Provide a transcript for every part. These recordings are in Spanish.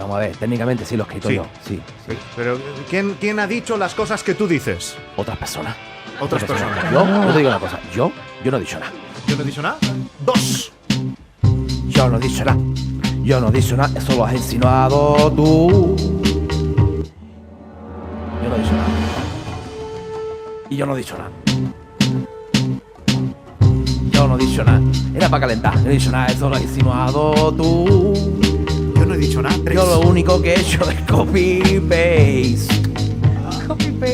Vamos a ver, técnicamente sí lo he escrito Sí. yo. Sí, sí. Pero ¿quién ha dicho las cosas que tú dices? Otras personas. Otras personas. Yo te digo una cosa. Yo no he dicho nada. Yo no he dicho nada. 2. Yo no he dicho nada. Yo no he dicho nada. Eso lo has insinuado tú. Yo no he dicho nada. Y yo no he dicho nada. Yo no he dicho nada. Era para calentar. No he dicho nada. Eso lo has insinuado tú. Yo no he dicho nada. 3. Yo lo único que he hecho es copy-paste.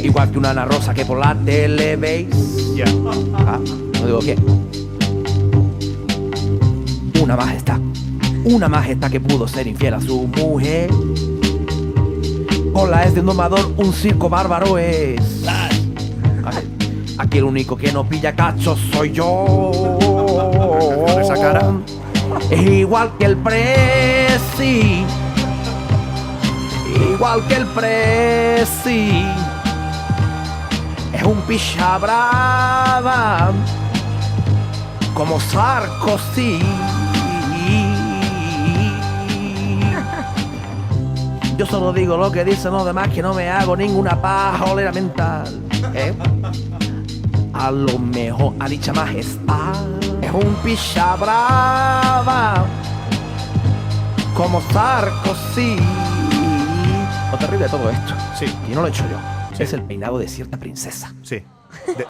Igual que una Ana Rosa que por la tele veis. Ya. Ah, no digo quién. Una majestad que pudo ser infiel a su mujer. Con la es de un domador, un circo bárbaro es. A ver, aquí el único que no pilla cachos soy yo. Con esa cara. Es igual que el Presi. Igual que el Presi. Es un picha brava. Como Sarkozy. Yo solo digo lo que dicen los demás, que no me hago ninguna pajolera mental. A lo mejor a dicha majestad es un picha brava como Sarkozy. Lo terrible de todo esto, Sí. y no lo he hecho yo, Sí. es el peinado de cierta princesa. Sí.